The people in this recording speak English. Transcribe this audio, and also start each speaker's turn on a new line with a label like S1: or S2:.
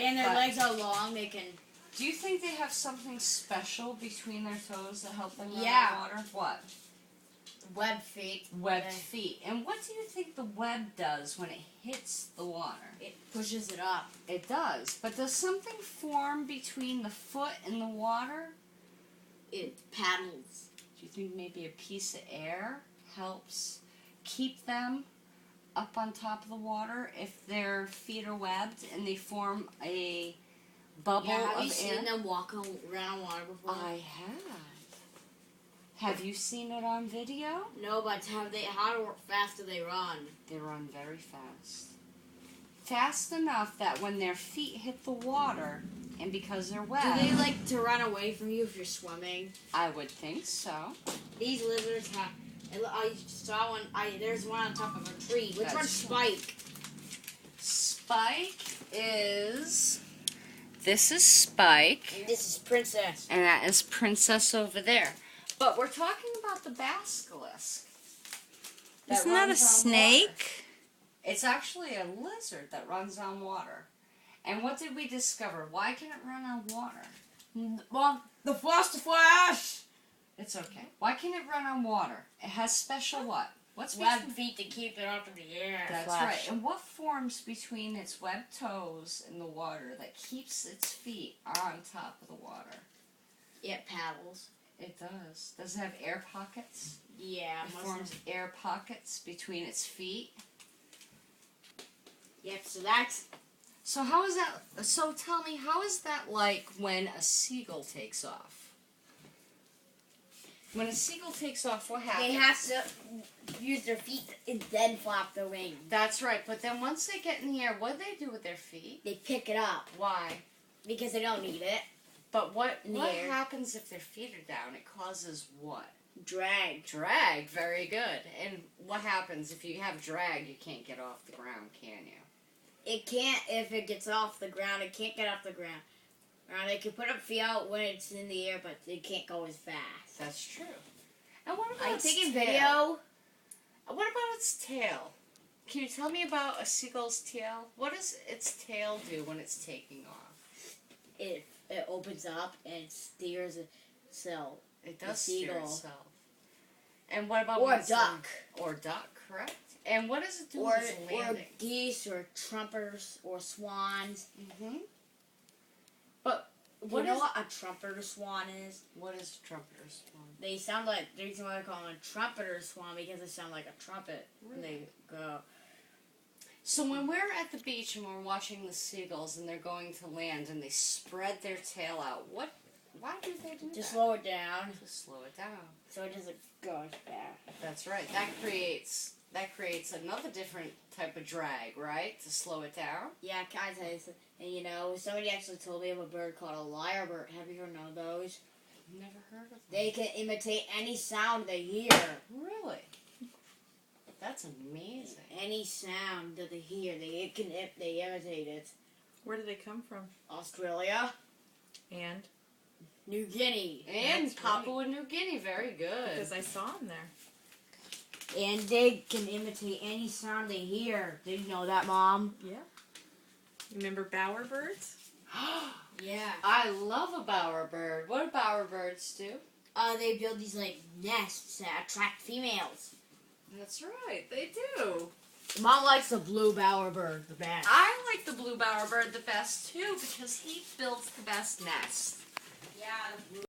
S1: And their legs are long. They can.
S2: Do you think they have something special between their toes that help them run on water? What?
S1: Webbed feet.
S2: Webbed feet. And what do you think the web does when it hits the water?
S1: It pushes it up.
S2: It does. But does something form between the foot and the water?
S1: It paddles.
S2: Do you think maybe a piece of air helps keep them up on top of the water if their feet are webbed and they form a bubble of air?
S1: Have you seen them walk around water before?
S2: I have. Have you seen it on video?
S1: No, but how fast do they run?
S2: They run very fast. Fast enough that when their feet hit the water, and because they're webbed...
S1: Do they like to run away from you if you're swimming?
S2: I would think so.
S1: These lizards have... I saw one... there's one on top of a tree. Which one's Spike?
S2: Spike is... This is Spike.
S1: And this is Princess.
S2: And that is Princess over there. But we're talking about the basilisk.
S3: Isn't that a snake?
S2: Water. It's actually a lizard that runs on water. And what did we discover? Why can it run on water?
S1: Well, the flash.
S2: It's okay. Why can it run on water? It has special what? What's
S1: webbed feet to keep it up in the air.
S2: That's right. And what forms between its webbed toes and the water that keeps its feet on top of the water?
S1: It paddles.
S2: It does. Does it have air pockets?
S1: Yeah.
S2: It forms air pockets between its feet.
S1: Yep, so that's...
S2: So how is that... So tell me, how is that like when a seagull takes off? When a seagull takes off, what happens?
S1: They have to use their feet and then flap their wings.
S2: That's right, but then once they get in the air, what do they do with their feet?
S1: They pick it up.
S2: Why?
S1: Because they don't need it.
S2: But what happens if their feet are down? It causes what?
S1: Drag.
S2: Drag, very good. And what happens if you have drag, you can't get off the ground, can you?
S1: It can't, if it gets off the ground, it can't get off the ground. They can put up feet out when it's in the air, but they can't go as fast.
S2: That's true. And what about
S1: Are you
S2: its
S1: taking
S2: tail?
S1: video?
S2: What about its tail? Can you tell me about a seagull's tail? What does its tail do when it's taking off?
S1: It opens up and steers itself.
S2: It does steer itself. And what about
S1: or a duck?
S2: Or duck, correct. And what does it do
S1: when
S2: it's landing?
S1: Or geese, or trumpeters, or swans.
S2: Mm-hmm. But
S1: Do you know what a trumpeter swan is?
S2: What is a trumpeter swan?
S1: They sound like, the reason why I call them a trumpeter swan, because they sound like a trumpet when they go.
S2: So when we're at the beach and we're watching the seagulls and they're going to land and they spread their tail out, why do they do that?
S1: To slow it down.
S2: To slow it down. So
S1: it doesn't go back.
S2: That's right. That creates another different type of drag, right? To slow it down.
S1: Yeah, can I tell you something? And you know, somebody actually told me of a bird called a lyrebird. Have you ever known those?
S2: Never heard of them.
S1: They can imitate any sound they hear.
S2: Really? That's amazing.
S1: Any sound that they hear, they imitate it.
S3: Where do they come from?
S1: Australia.
S3: And?
S1: New Guinea.
S2: And Papua New Guinea. Very good.
S3: Because I saw them there.
S1: And they can imitate any sound they hear. Did you know that, Mom?
S3: Yeah. Remember bowerbirds?
S1: Yeah.
S2: I love a bowerbird. What do bowerbirds do?
S1: They build these, like, nests that attract females.
S2: That's right. They do.
S1: Mom likes the blue bowerbird the best.
S2: I like the blue bowerbird the best, too, because he builds the best nest.
S1: Yeah, the blue